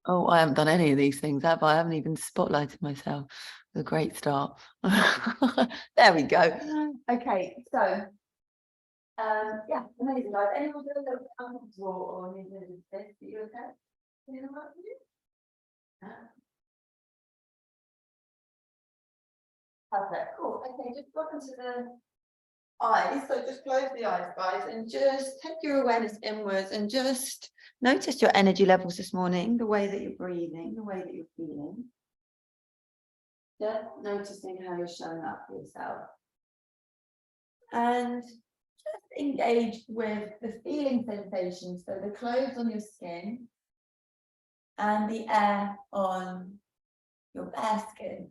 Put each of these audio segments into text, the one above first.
Oh, I haven't done any of these things, have I? I haven't even spotlighted myself. A great start. There we go. Okay, so yeah, amazing, guys. Anyone feel a little bit uncomfortable or need to do this? Are you okay? You know what to do? Perfect, cool. Okay, just drop into the eyes. So just close the eyes, guys, and just take your awareness inwards and just notice your energy levels this morning, the way that you're breathing, the way that you're feeling. Just noticing how you're showing up for yourself. And just engage with the feeling sensations, so the clothes on your skin and the air on your bare skin.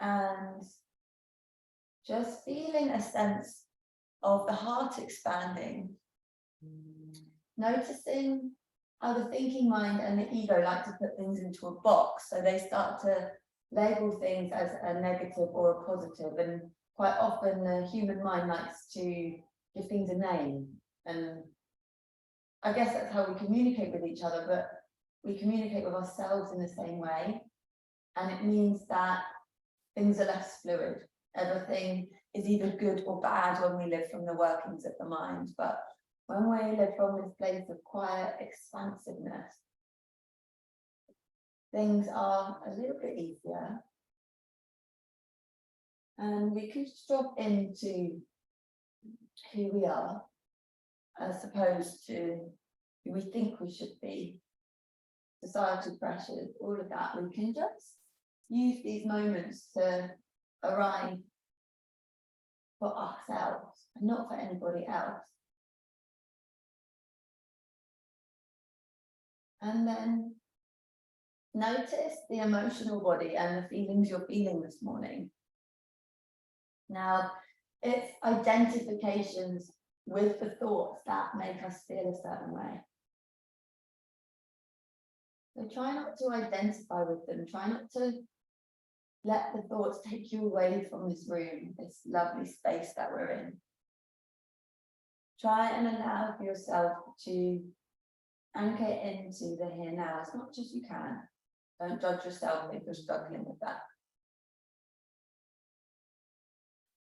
And just feeling a sense of the heart expanding. Noticing how the thinking mind and the ego like to put things into a box, so they start to label things as a negative or a positive, and quite often the human mind likes to give things a name, and I guess that's how we communicate with each other, but we communicate with ourselves in the same way, and it means that things are less fluid. Everything is either good or bad when we live from the workings of the mind, but when we live from this place of quiet expansiveness, things are a little bit easier. And we can just drop into who we are, as opposed to who we think we should be, societal pressures, all of that. We can just use these moments to arrive for ourselves and not for anybody else. And then notice the emotional body and the feelings you're feeling this morning. Now, it's identifications with the thoughts that make us feel a certain way. So try not to identify with them. Try not to let the thoughts take you away from this room, this lovely space that we're in. Try and allow for yourself to anchor into the here now as much as you can. Don't judge yourself if you're struggling with that.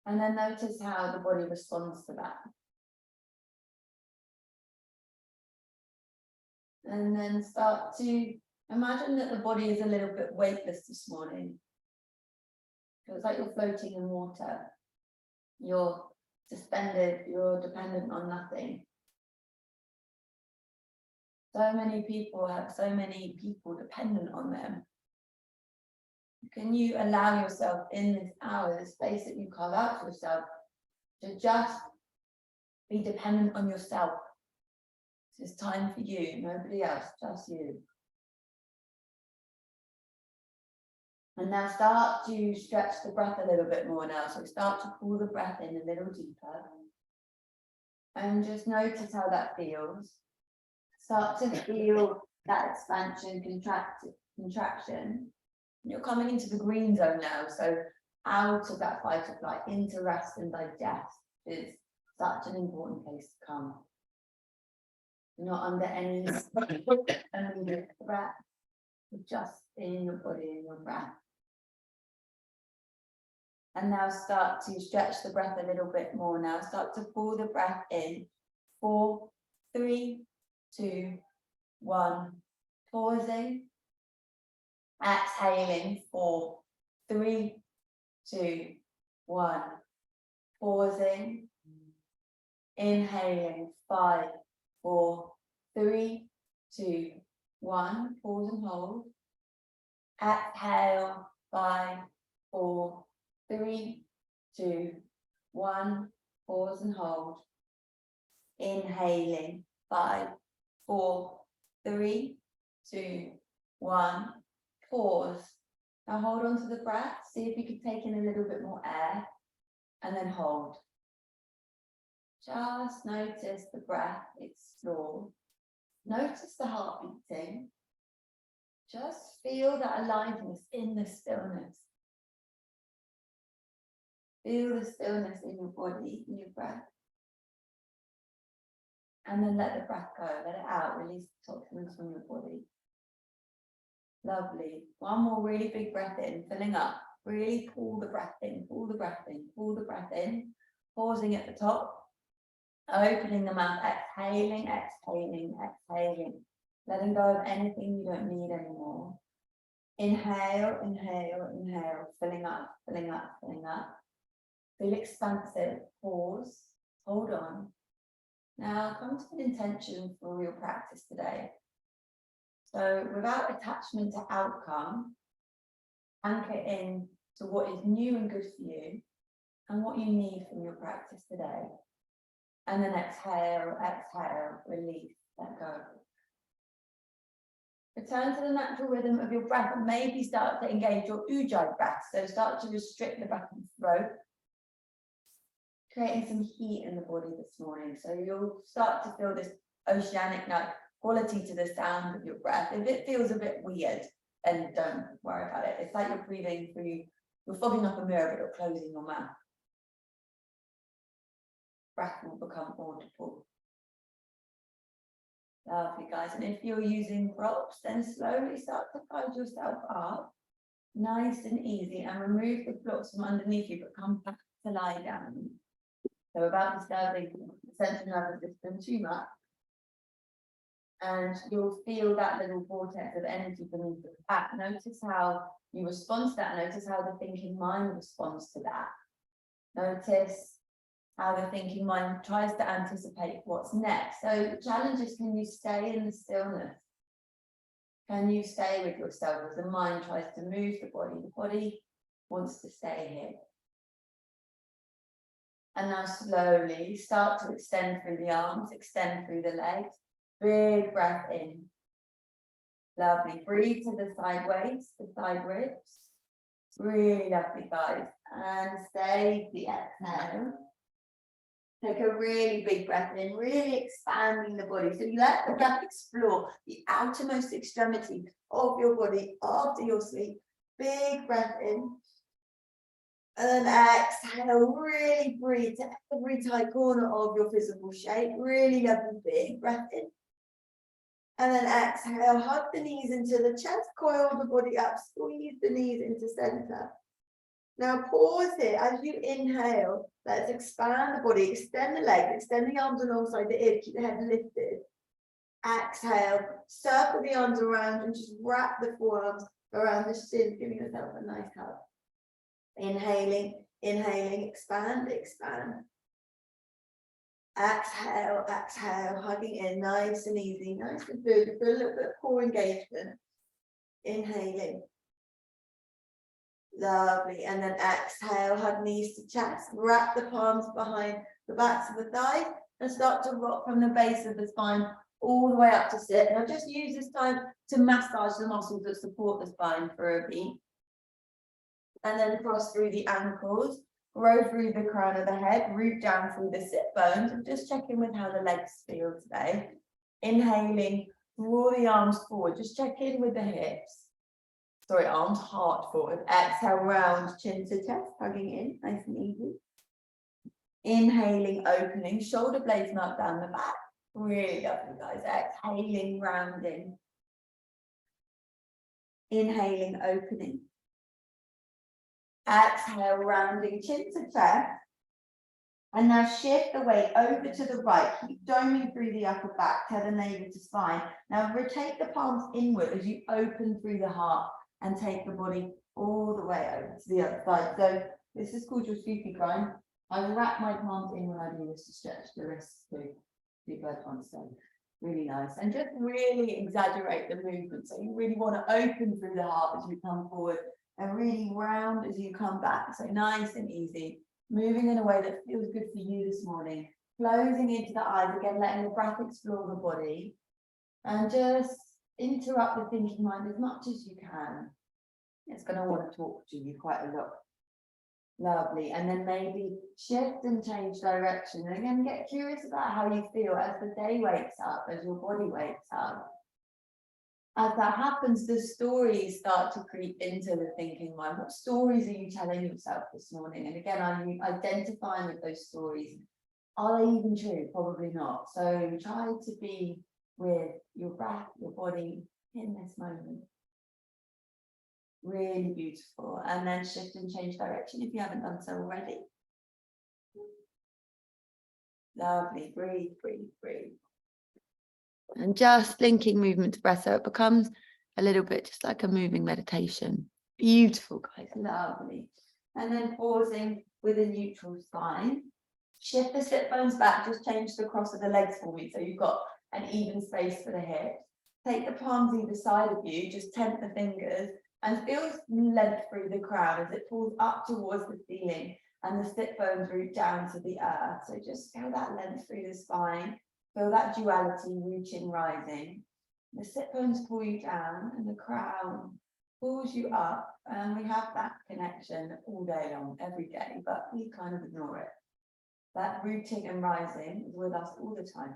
And then notice how the body responds to that. And then start to imagine that the body is a little bit weightless this morning. So it's like you're floating in water. You're suspended, you're dependent on nothing. So many people have so many people dependent on them. Can you allow yourself in this hour, the space that you carve out for yourself, to just be dependent on yourself? It's time for you, nobody else, just you. And now start to stretch the breath a little bit more now. So start to pull the breath in a little deeper. And just notice how that feels. Start to feel that expansion, contraction. You're coming into the green zone now, so out of that fight or flight, into rest and digest is such an important place to come. You're not under any immediate threat, you're just in your body and your breath. And now start to stretch the breath a little bit more now. Start to pull the breath in. 4, 3, 2, 1. Pausing. Exhaling. 4, 3, 2, 1. Pausing. Inhaling. 5, 4, 3, 2, 1. Pause and hold. Exhale. 5, 4, 3, 2, 1. Pause and hold. Inhaling. 5, 4, 3, 2, 1. Pause. Now hold on to the breath. See if you can take in a little bit more air and then hold. Just notice the breath, explore. Notice the heart beating. Just feel that aliveness in the stillness. Feel the stillness in your body, in your breath. And then let the breath go, let it out, release the toxins from your body. Lovely. One more really big breath in, filling up. Really pull the breath in, pull the breath in, pull the breath in. Pausing at the top. Opening the mouth, exhaling, exhaling, exhaling. Letting go of anything you don't need anymore. Inhale, inhale, inhale. Filling up, filling up, filling up. Feel expansive. Pause. Hold on. Now come to an intention for your practice today. So without attachment to outcome, anchor in to what is new and good for you and what you need from your practice today. And then exhale, exhale, release, let go. Return to the natural rhythm of your breath and maybe start to engage your ujjayi breath. So start to restrict the back of the throat, creating some heat in the body this morning. So you'll start to feel this oceanic quality to the sound of your breath. If it feels a bit weird, then don't worry about it. It's like you're breathing through, you're fogging up a mirror, but you're closing your mouth. Breath will become audible. Lovely, guys. And if you're using props, then slowly start to guide yourself up, nice and easy, and remove the blocks from underneath you, but come back to lie down. So without disturbing the central nervous system too much. And you'll feel that little vortex of energy beneath the back. Notice how you respond to that. Notice how the thinking mind responds to that. Notice how the thinking mind tries to anticipate what's next. So the challenge is, can you stay in the stillness? Can you stay with yourself as the mind tries to move the body? The body wants to stay here. And now slowly start to extend through the arms, extend through the legs. Big breath in. Lovely. Breathe to the sideways, the side ribs. Really lovely, guys. And stay the exhale. Take a really big breath in, really expanding the body. So you let the breath explore the outermost extremity of your body after your sleep. Big breath in. And then exhale, really breathe to every tight corner of your physical shape. Really lovely, big breath in. And then exhale, hug the knees into the chest, coil the body up, squeeze the knees into center. Now pause here. As you inhale, let's expand the body, extend the legs, extend the arms alongside the ears, keep the head lifted. Exhale, circle the arms around and just wrap the forearms around the shins, giving yourself a nice hug. Inhaling, inhaling, expand, expand. Exhale, exhale, hugging in, nice and easy, nice and good. Feel a little bit of core engagement. Inhaling. Lovely. And then exhale, hug knees to chest, wrap the palms behind the backs of the thighs and start to rock from the base of the spine all the way up to sit. Now just use this time to massage the muscles that support the spine for a beat. And then cross through the ankles, grow through the crown of the head, root down through the sit bones, and just check in with how the legs feel today. Inhaling, draw the arms forward, just check in with the hips. Sorry, arms, heart forward. Exhale, round, chin to chest, hugging in, nice and easy. Inhaling, opening, shoulder blades not down the back. Really lovely, guys. Exhaling, rounding. Inhaling, opening. Exhale, rounding, chin to chest. And now shift the weight over to the right. Keep doming through the upper back, tether navel to spine. Now rotate the palms inward as you open through the heart and take the body all the way over to the other side. So this is called your Sufi grind. I wrap my palms in when I do this to stretch the wrists too. Do both ones, so really nice. And just really exaggerate the movement. So you really want to open through the heart as you come forward and really round as you come back. So nice and easy. Moving in a way that feels good for you this morning. Closing into the eyes again, letting the breath explore the body. And just interrupt the thinking mind as much as you can. It's going to want to talk to you quite a lot. Lovely. And then maybe shift and change direction. And again, get curious about how you feel as the day wakes up, as your body wakes up. As that happens, the stories start to creep into the thinking mind. What stories are you telling yourself this morning? And again, are you identifying with those stories? Are they even true? Probably not. So try to be with your breath, your body in this moment. Really beautiful. And then shift and change direction if you haven't done so already. Lovely. Breathe, breathe, breathe. And just linking movement to breath, so it becomes a little bit just like a moving meditation. Beautiful, guys. Lovely. And then pausing with a neutral spine. Shift the sit bones back, just change the cross of the legs for me so you've got an even space for the hips. Take the palms either side of you, just tent the fingers and feel length through the crown as it pulls up towards the ceiling and the sit bones root down to the earth. So just feel that length through the spine, feel that duality, rooting, rising. The sit bones pull you down and the crown pulls you up, and we have that connection all day long, every day, but we kind of ignore it. That rooting and rising is with us all the time.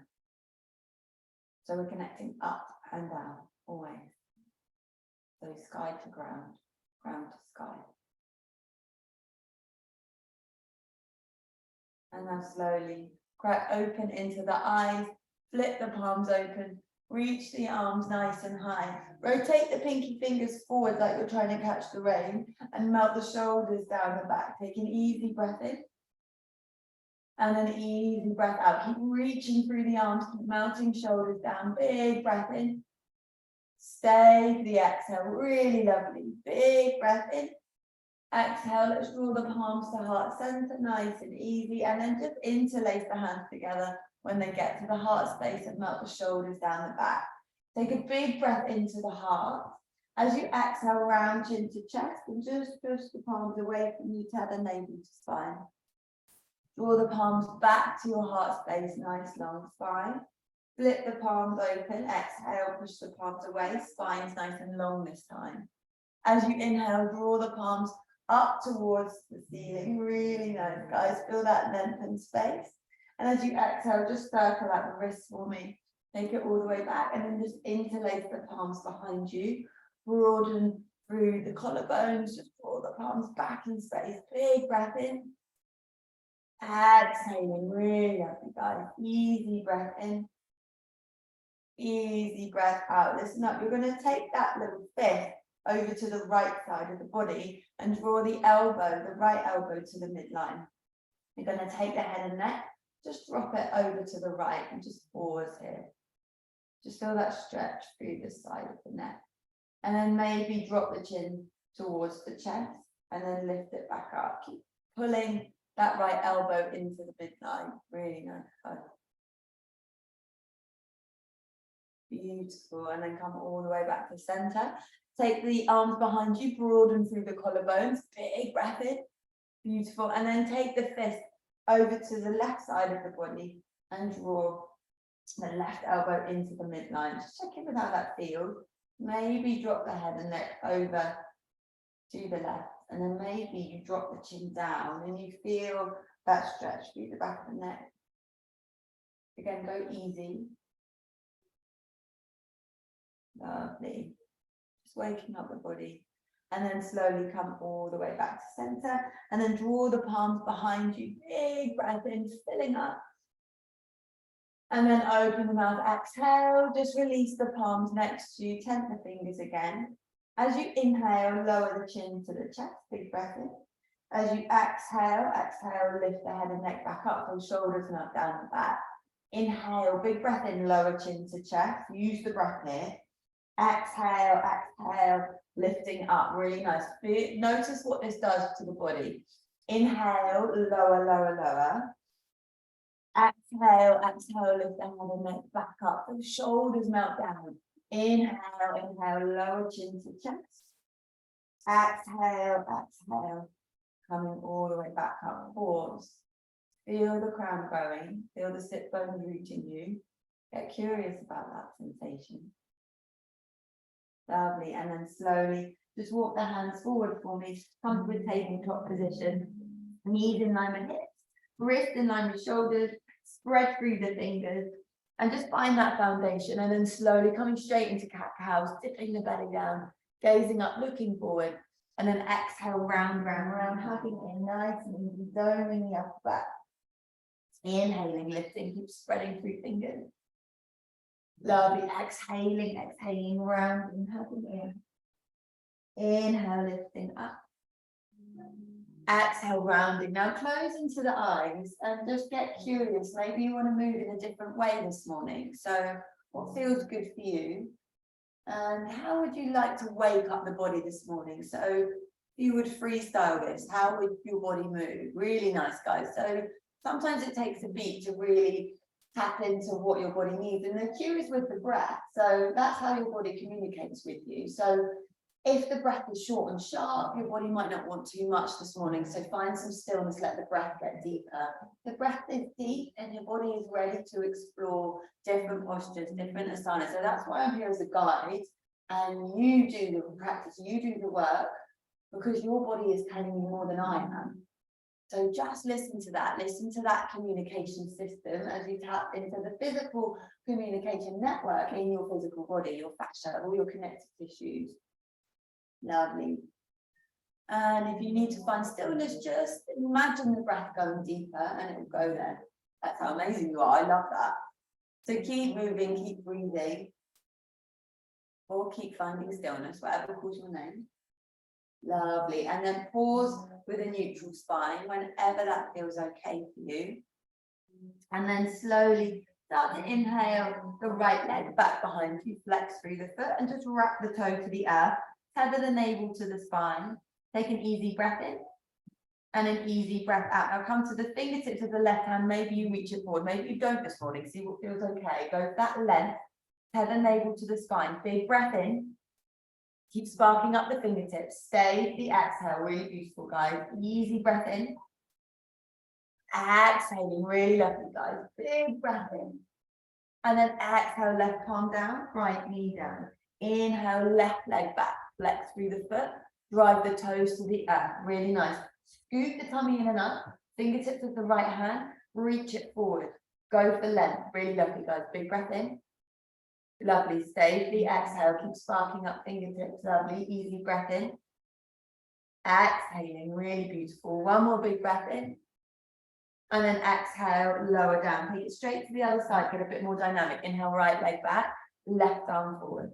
So we're connecting up and down, always. So sky to ground, ground to sky. And now slowly crack open into the eyes, flip the palms open, reach the arms nice and high. Rotate the pinky fingers forward like you're trying to catch the rain and melt the shoulders down the back. Take an easy breath in. And an easy breath out. Keep reaching through the arms, keep melting shoulders down. Big breath in. Stay for the exhale. Really lovely. Big breath in. Exhale. Let's draw the palms to heart center, nice and easy. And then just interlace the hands together when they get to the heart space and melt the shoulders down the back. Take a big breath into the heart. As you exhale, round chin to chest and just push the palms away from you, tether navel to spine. Draw the palms back to your heart space, nice long spine. Flip the palms open, exhale, push the palms away, spine's nice and long this time. As you inhale, draw the palms up towards the ceiling, really nice, guys, feel that lengthened space. And as you exhale, just circle out the wrists for me, take it all the way back, and then just interlace the palms behind you, broaden through the collarbones, just draw the palms back in space, big breath in. Exhaling, really lovely, guys. Easy breath in. Easy breath out. Listen up. You're going to take that little fist over to the right side of the body and draw the elbow, the right elbow to the midline. You're going to take the head and neck, just drop it over to the right and just pause here. Just feel that stretch through the side of the neck. And then maybe drop the chin towards the chest and then lift it back up. Keep pulling that right elbow into the midline. Really nice. Beautiful. And then come all the way back to center. Take the arms behind you, broaden through the collarbones. Big breath in. Beautiful. And then take the fist over to the left side of the body and draw the left elbow into the midline. Just check in with how that feels. Maybe drop the head and neck over to the left. And then maybe you drop the chin down and you feel that stretch through the back of the neck. Again, go easy. Lovely. Just waking up the body. And then slowly come all the way back to center. And then draw the palms behind you. Big breath in, filling up. And then open the mouth, exhale. Just release the palms next to you. Tent the fingers again. As you inhale, lower the chin to the chest, big breath in. As you exhale, lift the head and neck back up, so shoulders melt down the back. Inhale, big breath in, lower chin to chest. Use the breath here. Exhale, lifting up, really nice. Notice what this does to the body. Inhale, lower. Exhale, lift the head and neck back up, so shoulders melt down. Inhale, lower chin to chest. Exhale, coming all the way back up. Pause. Feel the crown growing. Feel the sit bones rooting you. Get curious about that sensation. Lovely. And then slowly just walk the hands forward for me. Come to a tabletop position. Knees in line with hips. Wrist in line with shoulders. Spread through the fingers. And just find that foundation, and then slowly coming straight into cat-cows, dipping the belly down, gazing up, looking forward, and then exhale, round, hugging in, nice and easy, doming the upper back. Inhaling, lifting, keep spreading through fingers. Lovely. Exhaling, rounding, hugging in. Inhale, lifting up. Exhale, rounding. Now close into the eyes and just get curious. Maybe you want to move in a different way this morning. So what feels good for you? And how would you like to wake up the body this morning? So if you would freestyle this, how would your body move? Really nice, guys. So sometimes it takes a beat to really tap into what your body needs. And the cue is with the breath. So that's how your body communicates with you. So if the breath is short and sharp, your body might not want too much this morning. So find some stillness, let the breath get deeper. The breath is deep and your body is ready to explore different postures, different asanas. So that's why I'm here as a guide. And you do the practice, you do the work, because your body is telling you more than I am. So just listen to that communication system as you tap into the physical communication network in your physical body, your fascia, all your connective tissues. Lovely. And if you need to find stillness, just imagine the breath going deeper and it will go there. That's how amazing you are. I love that. So keep moving, keep breathing, or keep finding stillness, whatever calls your name. Lovely. And then pause with a neutral spine whenever that feels okay for you. And then slowly start to inhale the right leg back behind you, flex through the foot and just wrap the toe to the earth. Tether the navel to the spine. Take an easy breath in and an easy breath out. Now come to the fingertips of the left hand. Maybe you reach it forward. Maybe you don't this morning. See what feels okay. Go that length. Tether navel to the spine. Big breath in. Keep sparking up the fingertips. Stay the exhale. Really beautiful, guys. Easy breath in. Exhaling. Really lovely, guys. Big breath in. And then exhale, left palm down, right knee down. Inhale, left leg back. Flex through the foot, drive the toes to the earth. Really nice. Scoot the tummy in and up. Fingertips of the right hand, reach it forward. Go for length. Really lovely, guys. Big breath in. Lovely. Stay for the exhale. Keep sparking up fingertips. Lovely. Easy breath in. Exhaling. Really beautiful. One more big breath in. And then exhale, lower down. Take it straight to the other side. Get a bit more dynamic. Inhale, right leg back. Left arm forward.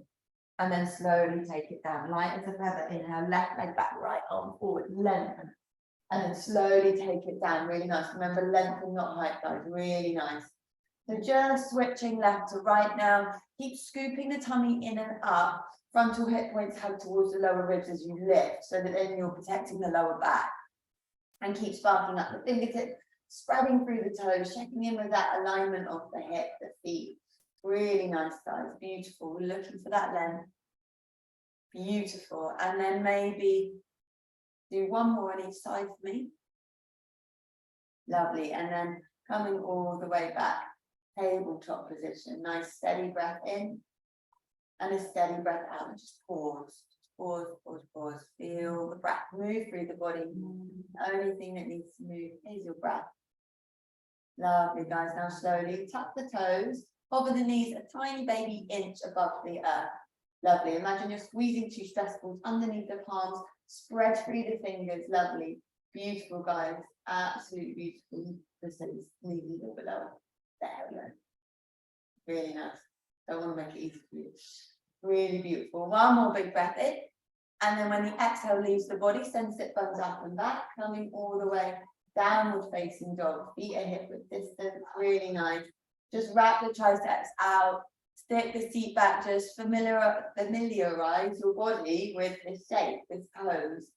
And then slowly take it down, light as a feather. Inhale, left leg back, right arm forward, lengthen. And then slowly take it down, really nice. Remember, lengthen, not height, guys, really nice. So just switching left to right now. Keep scooping the tummy in and up. Frontal hip points hug towards the lower ribs as you lift, so that then you're protecting the lower back. And keep sparking up the fingertips, spreading through the toes, checking in with that alignment of the hip, the feet. Really nice, guys. Beautiful. We're looking for that length. Beautiful. And then maybe do one more on each side for me. Lovely. And then coming all the way back. Tabletop position. Nice steady breath in. And a steady breath out. And just pause. Pause, pause, pause. Feel the breath move through the body. The only thing that needs to move is your breath. Lovely, guys. Now slowly tuck the toes. Hover the knees a tiny baby inch above the earth. Lovely. Imagine you're squeezing two stress balls underneath the palms. Spread through the fingers. Lovely. Beautiful, guys. Absolutely beautiful. This is knees a little below. There we go. Really nice. Don't want to make it easy for you. Really beautiful. One more big breath in. And then when the exhale leaves the body, send sit bones up and back. Coming all the way downward facing dog. Feet are hip width distance. Really nice. Just wrap the triceps out, stick the seat back, just familiarize your body with this shape, this pose.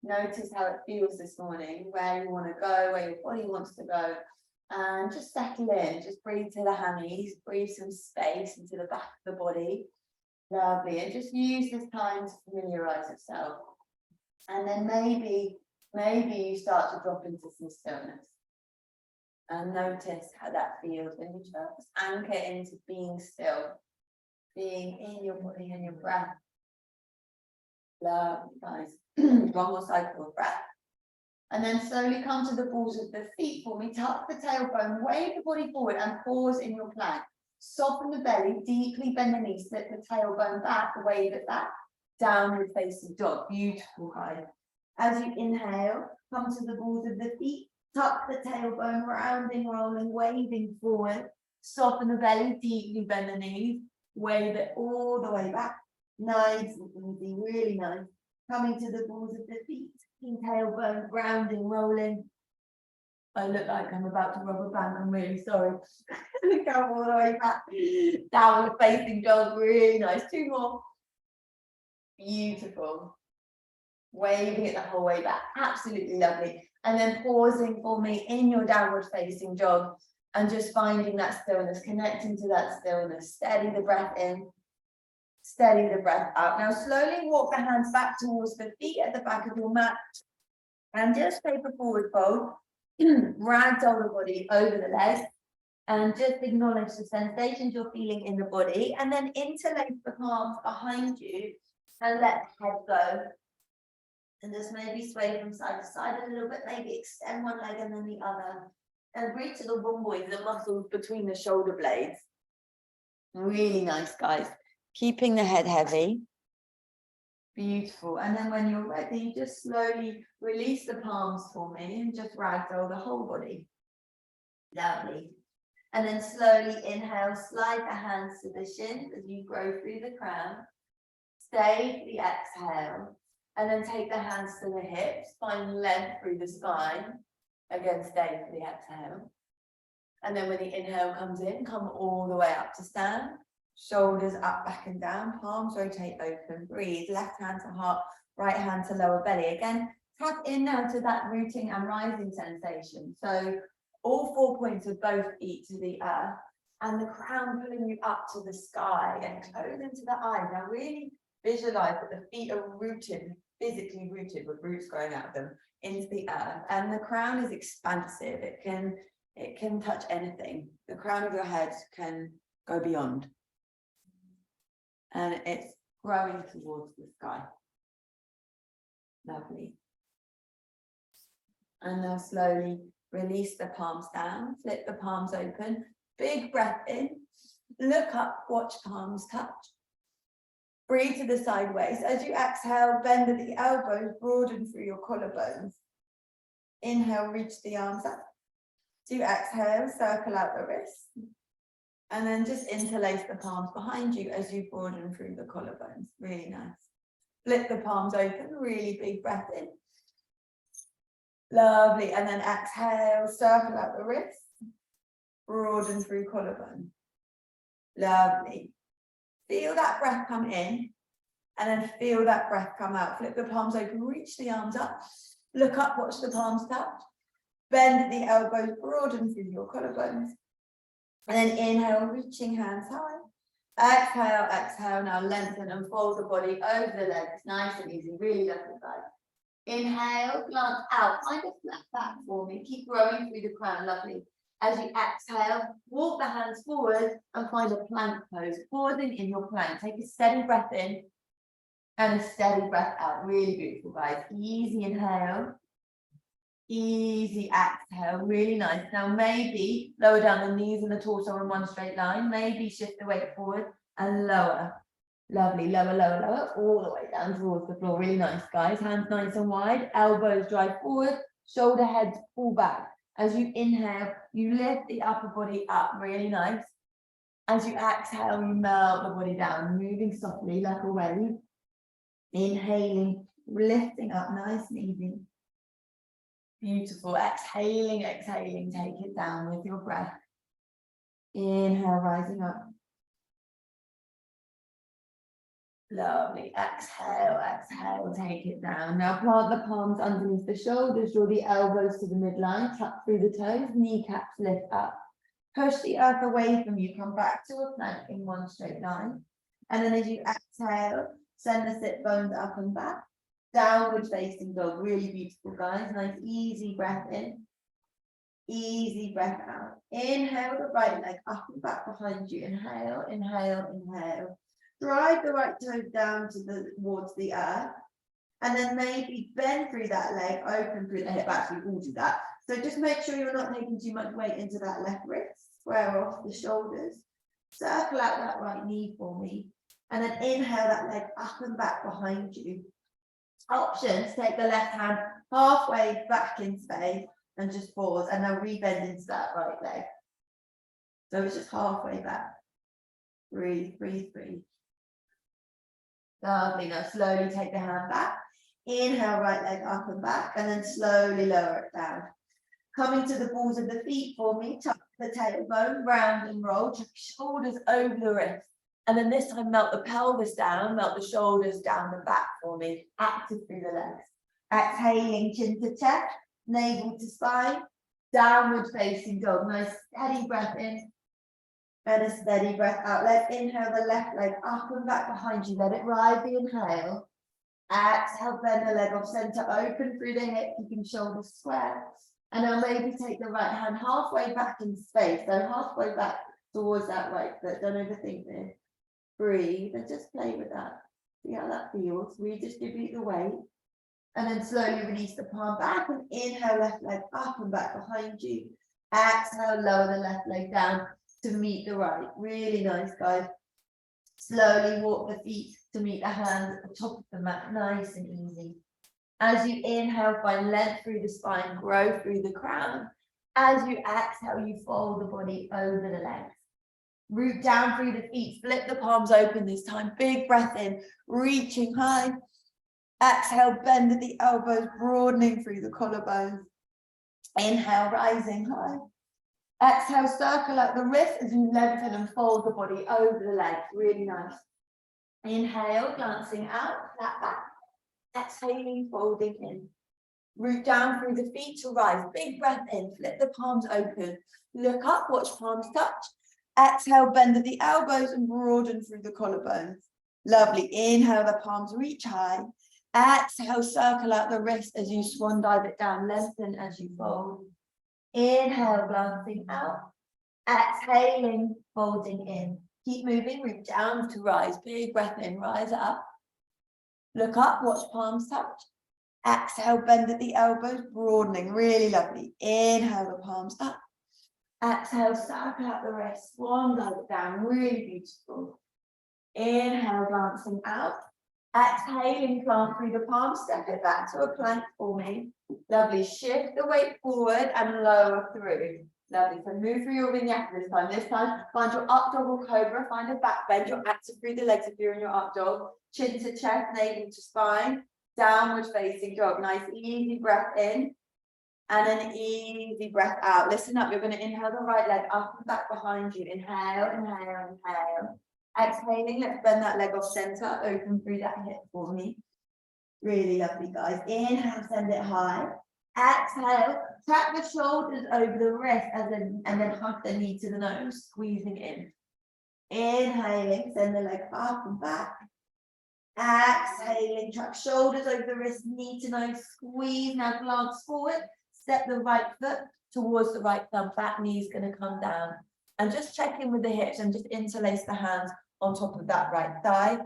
Notice how it feels this morning, where you want to go, where your body wants to go, and just settle in. Just breathe to the hammies, breathe some space into the back of the body. Lovely. And just use this time to familiarize yourself. And then maybe you start to drop into some stillness. And notice how that feels when you just anchor into being still, being in your body and your breath. Lovely, guys. One more cycle of breath. And then slowly come to the balls of the feet for me. Tuck the tailbone, wave the body forward and pause in your plank. Soften the belly, deeply bend the knees, slip the tailbone back, wave it back. Downward facing dog. Beautiful, guys. As you inhale, come to the balls of the feet. Tuck the tailbone, rounding, rolling, waving forward. Soften the belly, deeply bend the knees. Wave it all the way back. Nice and easy, really nice. Coming to the balls of the feet. Tailbone, rounding, rolling. I look like I'm about to rub a band. I'm really sorry. Come all the way back. Downward facing dog, really nice. 2 more. Beautiful. Waving it the whole way back. Absolutely lovely. And then pausing for me in your downward facing dog and just finding that stillness, connecting to that stillness. Steady the breath in, steady the breath out. Now slowly walk the hands back towards the feet at the back of your mat and just paper forward fold. Ragdoll the body over the legs and just acknowledge the sensations you're feeling in the body, and then interlace the palms behind you and let the head go. And just maybe sway from side to side a little bit, maybe extend one leg and then the other. And reach to the rhomboids, the muscles between the shoulder blades. Really nice, guys. Keeping the head heavy. Beautiful. And then when you're ready, just slowly release the palms for me and just ragdoll the whole body. Lovely. And then slowly inhale, slide the hands to the shins as you grow through the crown. Stay for the exhale. And then take the hands to the hips, find length through the spine. Again, stay for the exhale. And then when the inhale comes in, come all the way up to stand. Shoulders up, back and down, palms rotate open, breathe, left hand to heart, right hand to lower belly. Again, tap in now to that rooting and rising sensation. So all 4 points of both feet to the earth and the crown pulling you up to the sky and close into the eyes. Now really visualize that the feet are rooted, physically rooted with roots growing out of them into the earth, and the crown is expansive. It can touch anything. The crown of your head can go beyond. And it's growing towards the sky. Lovely. And now slowly release the palms down, flip the palms open, big breath in, look up, watch palms touch. Breathe to the sideways. As you exhale, bend at the elbows, broaden through your collarbones. Inhale, reach the arms up. To exhale, circle out the wrists. And then just interlace the palms behind you as you broaden through the collarbones. Really nice. Flip the palms open, really big breath in. Lovely. And then exhale, circle out the wrists. Broaden through collarbone. Lovely. Feel that breath come in. And then feel that breath come out. Flip the palms open, reach the arms up. Look up, watch the palms touch. Bend at the elbows, broaden through your collarbones. And then inhale, reaching hands high. Exhale, exhale. Now lengthen and fold the body over the legs. Nice and easy, really lovely guys. Inhale, glance out. Find a flat back for me. Keep growing through the crown, lovely. As you exhale, walk the hands forward and find a plank pose. Pausing in your plank. Take a steady breath in and a steady breath out. Really beautiful, guys. Easy inhale. Easy exhale, really nice. Now maybe lower down the knees and the torso in one straight line. Maybe shift the weight forward and lower. Lovely, lower, lower, lower, all the way down towards the floor. Really nice, guys. Hands nice and wide, elbows drive forward, shoulder heads pull back. As you inhale, you lift the upper body up, really nice. As you exhale, you melt the body down, moving softly like a wave. Inhaling, lifting up, nice and easy. Beautiful. Exhaling, exhaling, take it down with your breath. Inhale, rising up. Lovely. Exhale, exhale, take it down. Now plant the palms underneath the shoulders, draw the elbows to the midline, tuck through the toes, kneecaps lift up. Push the earth away from you, come back to a plank in one straight line. And then as you exhale, send the sit bones up and back. Downward facing dog, really beautiful, guys. Nice, easy breath in. Easy breath out. Inhale the right leg up and back behind you. Inhale, inhale, inhale. Drive the right toes down towards the earth. And then maybe bend through that leg, open through the hip. Actually, we'll do that. So just make sure you're not taking too much weight into that left wrist. Square off the shoulders. Circle out that right knee for me. And then inhale that leg up and back behind you. Options, take the left hand halfway back in space and just pause, and now rebend into that right leg. So it's just halfway back. Breathe, breathe, breathe. Lovely. Now slowly take the hand back. Inhale, right leg up and back, and then slowly lower it down. Coming to the balls of the feet for me, tuck the tailbone, round and roll, tuck shoulders over the wrist. And then this time melt the pelvis down, melt the shoulders down the back for me. Active through the legs. Exhaling, chin to chest, navel to spine, downward facing dog. Nice steady breath in and a steady breath out. Let's inhale the left leg up and back behind you. Let it ride the inhale. Exhale, bend the leg off center, open through the hip, keeping shoulders square. And now maybe take the right hand halfway back in space. So halfway back towards that right foot. Don't overthink this. Breathe and just play with that. See how that feels. Redistribute the weight. And then slowly release the palm back and inhale, left leg up and back behind you. Exhale, lower the left leg down to meet the right. Really nice, guys. Slowly walk the feet to meet the hands at the top of the mat. Nice and easy. As you inhale, find length through the spine, grow through the crown. As you exhale, you fold the body over the legs. Root down through the feet, flip the palms open this time. Big breath in, reaching high. Exhale, bend at the elbows, broadening through the collarbones. Inhale, rising high. Exhale, circle out the wrist as you lengthen and fold the body over the legs. Really nice. Inhale, glancing out, flat back. Exhaling, folding in. Root down through the feet to rise. Big breath in, flip the palms open. Look up, watch palms touch. Exhale, bend at the elbows and broaden through the collarbones. Lovely. Inhale, the palms reach high. Exhale, circle out the wrist as you swan dive it down. Lengthen as you fold. Inhale, glancing out. Exhaling, folding in. Keep moving, root down to rise. Big breath in, rise up. Look up, watch palms touch. Exhale, bend at the elbows, broadening. Really lovely. Inhale, the palms up. Exhale, circle out the wrist, swan dive it down. Really beautiful. Inhale, glancing out. Exhaling, plant through the palms, step it back to a plank for me. Lovely. Shift the weight forward and lower through. Lovely. So move through your vignette this time. This time, find your up dog or cobra. Find a back bend. You're active through the legs if you're in your up dog. Chin to chest, navel to spine. Downward facing dog. Nice, easy breath in. And an easy breath out. Listen up. You're going to inhale the right leg up and back behind you. Inhale, inhale, inhale. Exhaling, let's bend that leg off center. Open through that hip for me. Really lovely, guys. Inhale, send it high. Exhale, tap the shoulders over the wrist and then hug the knee to the nose, squeezing in. Inhaling, send the leg up and back. Exhaling, tuck shoulders over the wrist, knee to nose, squeeze. Now glance forward, step the right foot towards the right thumb, back knee's going to come down. And just check in with the hips and just interlace the hands on top of that right thigh.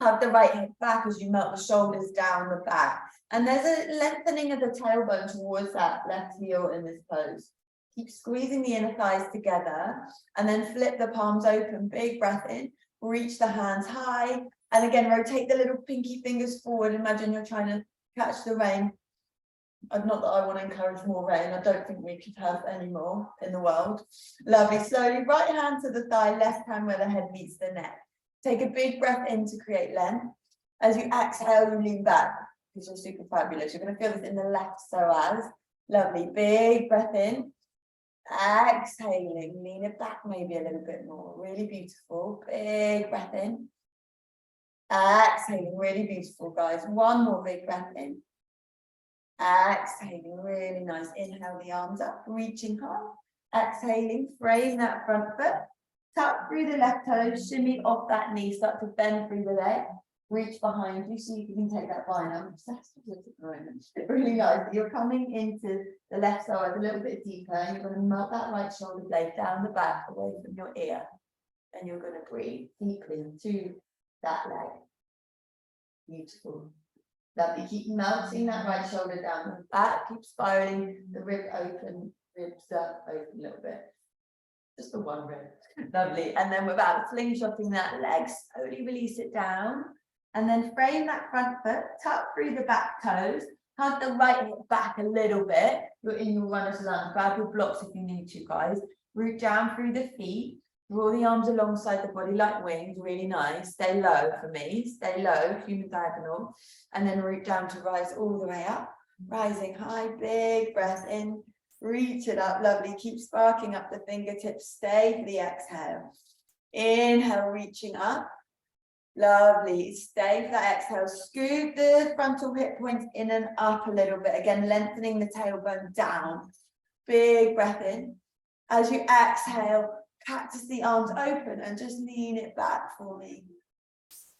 Have the right hip back as you melt the shoulders down the back. And there's a lengthening of the tailbone towards that left heel in this pose. Keep squeezing the inner thighs together and then flip the palms open. Big breath in, reach the hands high. And again, rotate the little pinky fingers forward. Imagine you're trying to catch the rain. Not that I want to encourage more rain. I don't think we could have any more in the world. Lovely. Slowly, right hand to the thigh, left hand where the head meets the neck. Take a big breath in to create length. As you exhale, you lean back because you're super fabulous. You're going to feel this in the left psoas. Lovely. Big breath in. Exhaling. Lean it back maybe a little bit more. Really beautiful. Big breath in. Exhaling. Really beautiful, guys. One more big breath in. Exhaling, really nice. Inhale the arms up, reaching high. Exhaling, frame that front foot. Tuck through the left toe, shimmy off that knee, start to bend through the leg. Reach behind you so you can take that vine. I'm obsessed with it at the moment. Really nice. You're coming into the left side a little bit deeper and you're going to melt that right shoulder blade down the back away from your ear. And you're going to breathe deeply to that leg. Beautiful. Lovely. Keep melting that right shoulder down the back. Keep spiraling the rib open, ribs up open a little bit. Just the one rib. Lovely. And then without slingshotting that leg, slowly release it down. And then frame that front foot, tuck through the back toes, Hug the right hip back a little bit. You're in your runner's lunge. Grab your blocks if you need to, guys. Root down through the feet. Draw the arms alongside the body like wings. Really nice. Stay low for me. Stay low, human diagonal. And then root down to rise all the way up. Rising high, big breath in. Reach it up, lovely. Keep sparking up the fingertips. Stay for the exhale. Inhale, reaching up. Lovely. Stay for that exhale. Scoop the frontal hip points in and up a little bit. Again, lengthening the tailbone down. Big breath in. As you exhale, cactus the arms open and just lean it back for me.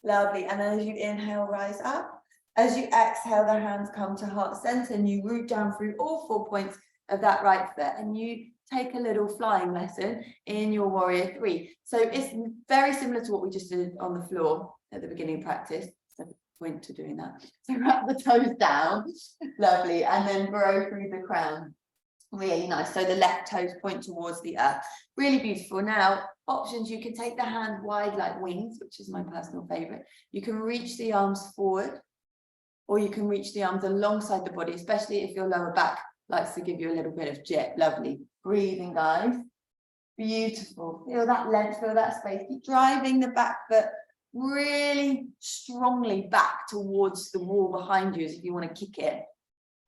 Lovely. And then as you inhale, rise up. As you exhale, the hands come to heart center and you root down through all 4 points of that right foot and you take a little flying lesson in your warrior 3. So it's very similar to what we just did on the floor at the beginning of practice. So point to doing that. So wrap the toes down, lovely, and then grow through the crown. Really nice. So the left toes point towards the earth. Really beautiful. Now, options, you can take the hand wide like wings, which is my personal favorite. You can reach the arms forward, or you can reach the arms alongside the body, especially if your lower back likes to give you a little bit of jet. Lovely. Breathing, guys. Beautiful. Feel that length, feel that space. Keep driving the back foot really strongly back towards the wall behind you as if you want to kick it.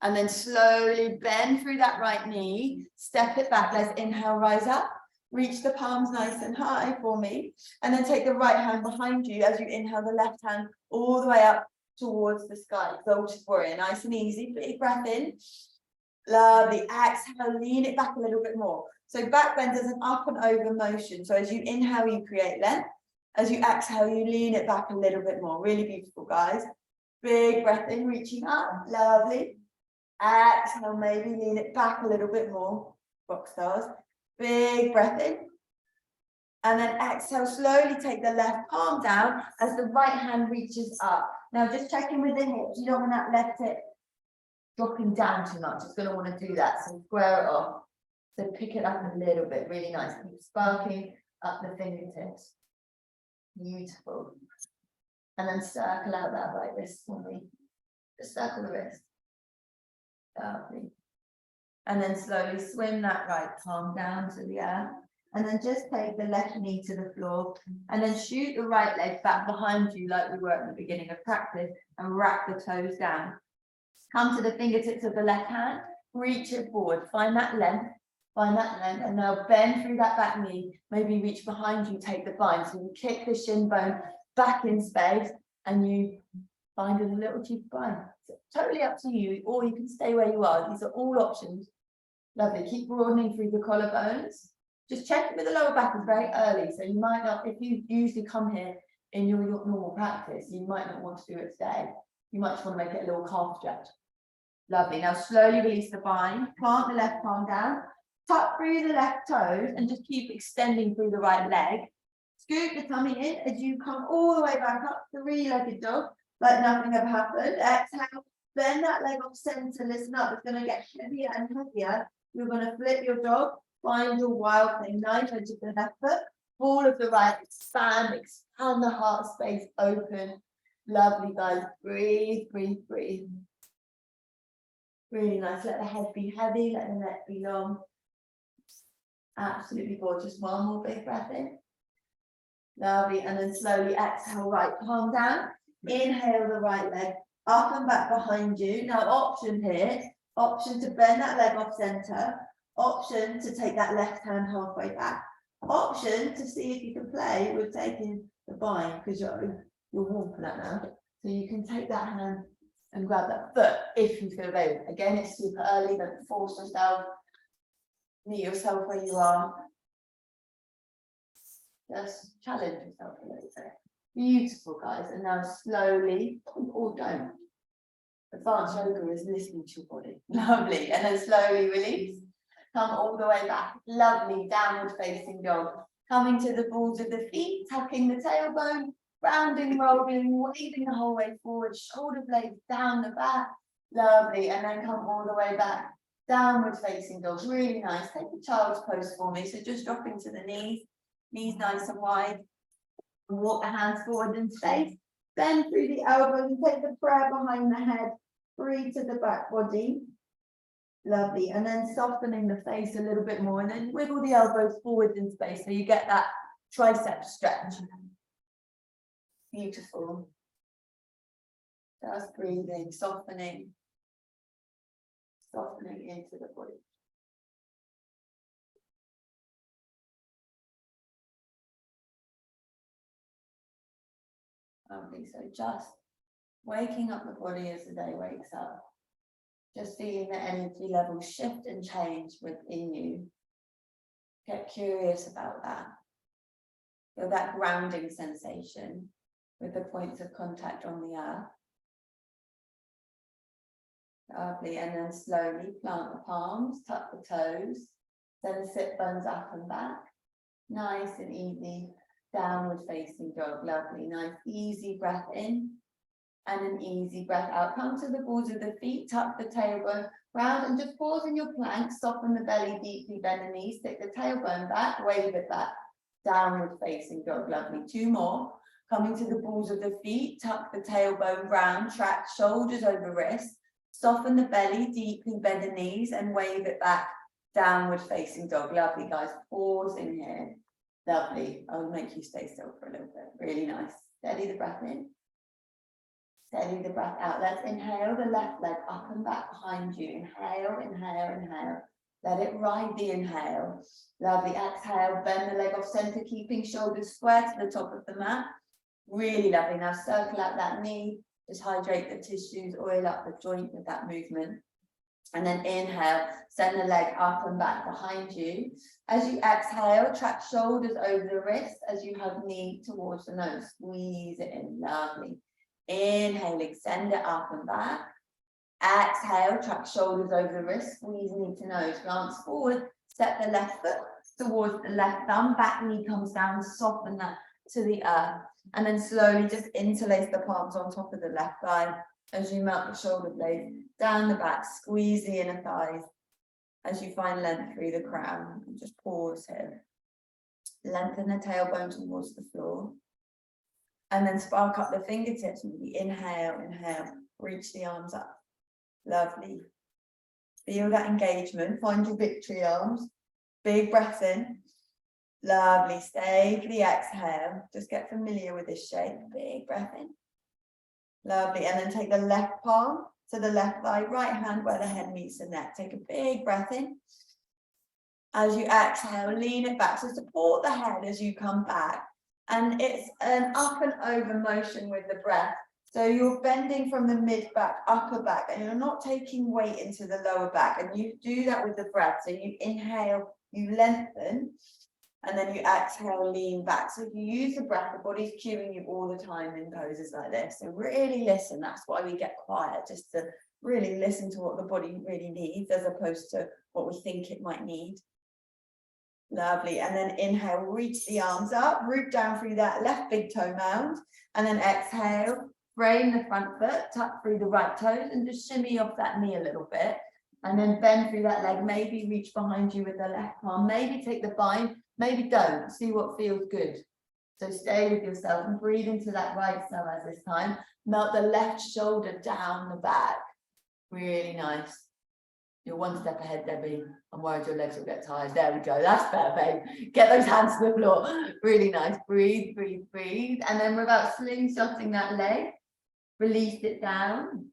And then slowly bend through that right knee. Step it back. Let's inhale, rise up. Reach the palms nice and high for me. And then take the right hand behind you as you inhale the left hand all the way up towards the sky. Exalted warrior. Nice and easy. Big breath in. Lovely. Exhale, lean it back a little bit more. So back bend is an up and over motion. So as you inhale, you create length. As you exhale, you lean it back a little bit more. Really beautiful, guys. Big breath in, reaching up. Lovely. Exhale, maybe lean it back a little bit more. Rock stars. Big breath in. And then exhale, slowly take the left palm down as the right hand reaches up. Now just checking with the hips. You don't want that left hip dropping down too much. It's going to want to do that. So square it off. So pick it up a little bit. Really nice. Keep sparking up the fingertips. Beautiful. And then circle out that right wrist for me. Just circle the wrist. Lovely. And then slowly swim that right palm down to the earth. And then just take the left knee to the floor. And then shoot the right leg back behind you like we were at the beginning of practice. And wrap the toes down. Come to the fingertips of the left hand. Reach it forward. Find that length. Find that length. And now bend through that back knee. Maybe reach behind you. Take the bind. So you kick the shin bone back in space. And you find a little cheek bind. It's totally up to you. Or you can stay where you are. These are all options. Lovely. Keep broadening through the collarbones. Just check it with the lower back is very early. So you might not, if you usually come here in your normal practice, you might not want to do it today. You might just want to make it a little calf stretch. Lovely. Now slowly release the bind. Plant the left palm down. Tuck through the left toes and just keep extending through the right leg. Scoop the tummy in as you come all the way back up, three-legged dog, like nothing ever happened. Exhale. Bend that leg off center. Listen up. It's going to get heavier and heavier. You're going to flip your dog. Find your wild thing. Knife edge of the left foot. Ball of the right. Expand the heart space. Open. Lovely, guys. Breathe, breathe, breathe. Really nice. Let the head be heavy. Let the neck be long. Absolutely gorgeous. One more big breath in. Lovely. And then slowly exhale. Right palm down. Inhale the right leg. Up and back behind you. Now option here. Option to bend that leg off center. Option to take that left hand halfway back. Option to see if you can play with taking the bind because you're warm for that now. So you can take that hand and grab that foot if you feel available. Again, it's super early, don't force yourself. Meet yourself where you are. Just challenge yourself a little bit. Beautiful, guys. And now slowly, or don't. Advanced yoga is listening to your body. Lovely. And then slowly release. Come all the way back. Lovely. Downward facing dog. Coming to the balls of the feet, tucking the tailbone, rounding, rolling, waving the whole way forward, shoulder blades down the back. Lovely. And then come all the way back. Downward facing dog. Really nice. Take the child's pose for me. So just dropping to the knees. Knees nice and wide. And walk the hands forward in space. Bend through the elbows and take the prayer behind the head. breathe to the back body. Lovely. And then softening the face a little bit more, and then wiggle the elbows forward in space so you get that tricep stretch. Beautiful. Just breathing, softening into the body. Lovely. So just waking up the body as the day wakes up. Just feeling the energy levels shift and change within you. Get curious about that. Feel that grounding sensation with the points of contact on the earth. Lovely. And then slowly plant the palms, tuck the toes, then sit bones up and back. Nice and easy. Downward facing dog. Lovely. Nice easy breath in and an easy breath out. Come to the balls of the feet, tuck the tailbone round and just pause in your plank. Soften the belly deeply, bend the knees, stick the tailbone back, wave it back. Downward facing dog. Lovely. 2 more. Coming to the balls of the feet, tuck the tailbone round, track shoulders over wrists. Soften the belly, deeply bend the knees and wave it back. Downward facing dog. Lovely, guys. Pause in here. Lovely. I'll make you stay still for a little bit. Really nice. Steady the breath in. Steady the breath out. Let's inhale the left leg up and back behind you. Inhale, inhale, inhale. Let it ride the inhale. Lovely. Exhale. Bend the leg off center, keeping shoulders square to the top of the mat. Really lovely. Now circle out that knee. Just hydrate the tissues, oil up the joint with that movement. And then inhale, send the leg up and back behind you. As you exhale, track shoulders over the wrist as you hug knee towards the nose. Squeeze it in, lovely. Inhaling, send it up and back. Exhale, track shoulders over the wrist, squeeze knee to nose. Glance forward, step the left foot towards the left thumb, back knee comes down, soften that to the earth. And then slowly just interlace the palms on top of the left thigh as you melt the shoulder blades down the back, squeeze the inner thighs as you find length through the crown. And just pause here. Lengthen the tailbone towards the floor. And then spark up the fingertips. Inhale, inhale, reach the arms up. Lovely. Feel that engagement. Find your victory arms. Big breath in. Lovely. Stay for the exhale. Just get familiar with this shape. Big breath in. Lovely. And then take the left palm to the left thigh, right hand where the head meets the neck. Take a big breath in. As you exhale, lean it back. So support the head as you come back. And it's an up and over motion with the breath. So you're bending from the mid back, upper back, and you're not taking weight into the lower back. And you do that with the breath. So you inhale, you lengthen. And then you exhale, lean back. So if you use the breath, the body's cueing you all the time in poses like this. So really listen. That's why we get quiet, just to really listen to what the body really needs as opposed to what we think it might need. Lovely. And then inhale, reach the arms up, root down through that left big toe mound. And then exhale, frame the front foot, tuck through the right toes and just shimmy off that knee a little bit. And then bend through that leg, maybe reach behind you with the left palm, maybe take the bind. Maybe don't. See what feels good. So stay with yourself and breathe into that right side this time. Melt the left shoulder down the back. Really nice. You're 1 step ahead, Debbie. I'm worried your legs will get tired. There we go. That's better, babe. Get those hands to the floor. Really nice. Breathe, breathe, breathe. And then without slingshotting that leg, release it down.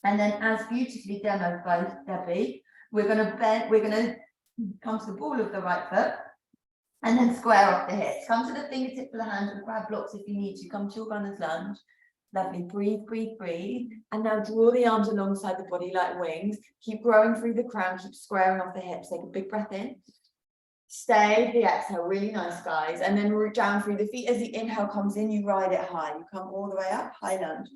And then as beautifully demoed by Debbie, we're going to bend. We're going to come to the ball of the right foot. And then square off the hips. Come to the fingertips of the hands and grab blocks if you need to. Come to your runner's lunge. Lovely. Breathe, breathe, breathe. And now draw the arms alongside the body like wings. Keep growing through the crown. Keep squaring off the hips. Take a big breath in. Stay the exhale. Really nice, guys. And then root down through the feet. As the inhale comes in, you ride it high. You come all the way up. High lunge.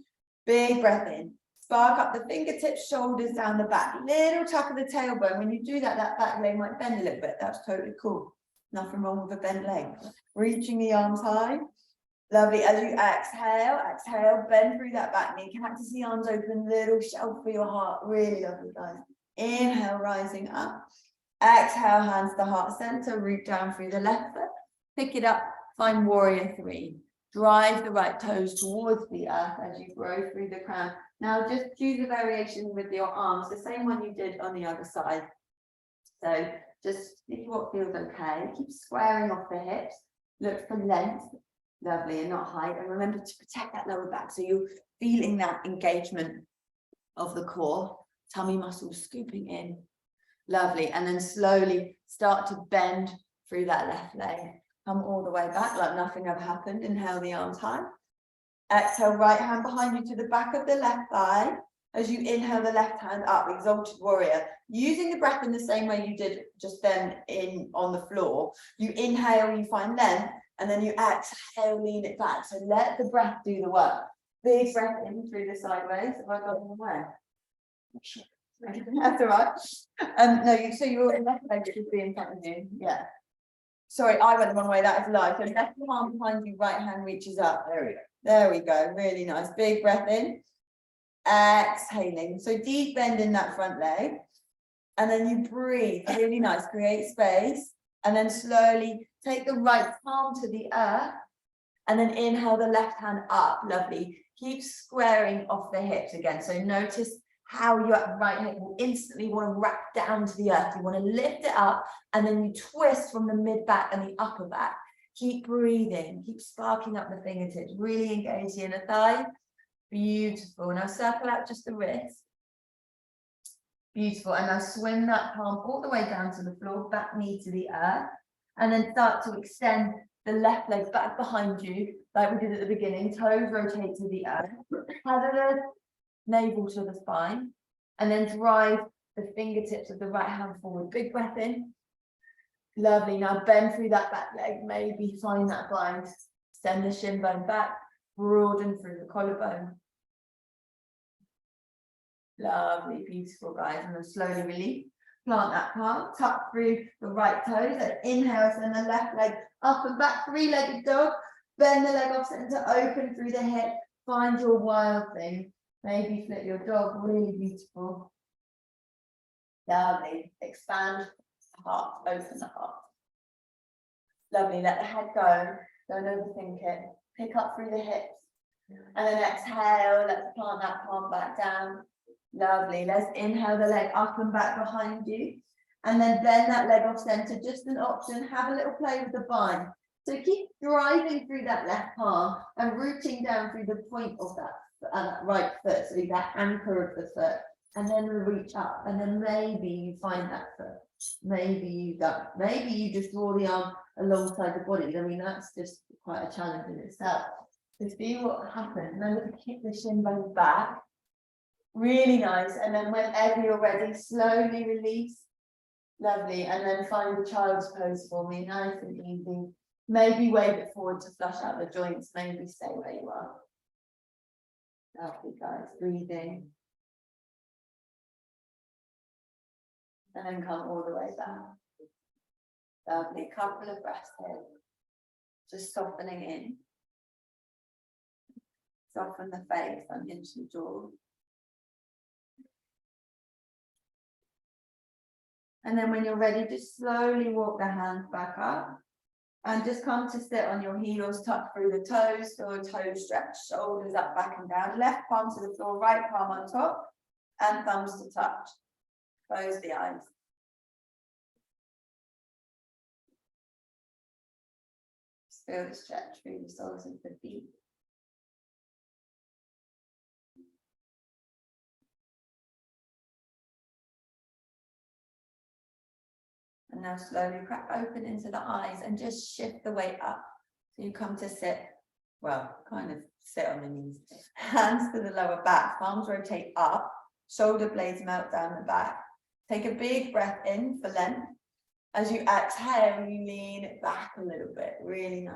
Big breath in. Spark up the fingertips, shoulders down the back. Little tuck of the tailbone. When you do that, that back leg might bend a little bit. That's totally cool. Nothing wrong with a bent leg. Reaching the arms high. Lovely. As you exhale, exhale, bend through that back knee. Cactus the arms open, little shelf for your heart. Really lovely, guys. Inhale, rising up. Exhale, hands to heart center. Root down through the left foot. Pick it up. Find warrior 3. Drive the right toes towards the earth as you grow through the crown. Now just choose a variation with your arms, the same one you did on the other side. So just see what feels okay. Keep squaring off the hips. Look for length, lovely, and not height. And remember to protect that lower back. So you're feeling that engagement of the core, tummy muscles scooping in. Lovely. And then slowly start to bend through that left leg. Come all the way back like nothing ever happened. Inhale the arms high. Exhale, right hand behind you to the back of the left thigh. As you inhale the left hand up, exalted warrior. Using the breath in the same way you did just then on the floor. You inhale, you find length, and then you exhale, lean it back. So let the breath do the work. Big breath in through the sideways. Have I got in the way? That's all right. No, so your left leg should be in front of you. Yeah. Sorry, I went the wrong way. That is live. So left arm behind you, right hand reaches up. There we go. There we go. Really nice. Big breath in. Exhaling. So deep bend in that front leg. And then you breathe. Really nice. Create space. And then slowly take the right palm to the earth. And then inhale the left hand up. Lovely. Keep squaring off the hips again. So notice how your right hip will instantly want to wrap down to the earth. You want to lift it up and then you twist from the mid back and the upper back. Keep breathing, keep sparking up the fingertips, really engage the inner thigh. Beautiful. Now circle out just the wrist. Beautiful. And now swing that palm all the way down to the floor, back knee to the earth. And then start to extend the left leg back behind you, like we did at the beginning. Toes rotate to the earth. Navel to the spine, and then drive the fingertips of the right hand forward. Big breath in. Lovely. Now bend through that back leg. Maybe find that bind. Send the shin bone back. Broaden through the collarbone. Lovely. Beautiful, guys. And then slowly release. Plant that palm. Tuck through the right toes. And inhale. Send the left leg up and back. Three-legged dog. Bend the leg off center. Open through the hip. Find your wild thing. Maybe flip your dog, really beautiful. Lovely. Expand the heart, open the heart. Lovely. Let the head go. Don't overthink it. Pick up through the hips. And then exhale. Let's plant that palm back down. Lovely. Let's inhale the leg up and back behind you. And then bend that leg off center. Just an option. Have a little play with the bind. So keep driving through that left palm and rooting down through the point of that right foot, so that anchor of the foot, and then reach up, and then maybe you find that foot, maybe you don't, maybe you just draw the arm alongside the body. I mean, that's just quite a challenge in itself. So see what happens. Remember to kick the shin bones back. Really nice. And then whenever you're ready, slowly release. Lovely. And then find the child's pose for me. Nice and easy. Maybe wave it forward to flush out the joints. Maybe stay where you are. Lovely, guys. Breathing. And then come all the way back. Lovely. Couple of breaths here. Just softening in. Soften the face, unhinge the jaw. And then when you're ready, just slowly walk the hands back up. And just come to sit on your heels, tuck through the toes, feel your toes stretch, shoulders up, back and down. Left palm to the floor, right palm on top, and thumbs to touch. Close the eyes. Just feel the stretch through the soles of the feet. And now slowly crack open into the eyes and just shift the weight up. So you come to sit, well, kind of sit on the knees. Hands to the lower back, palms rotate up, shoulder blades melt down the back. Take a big breath in for length. As you exhale, you lean it back a little bit, really nice.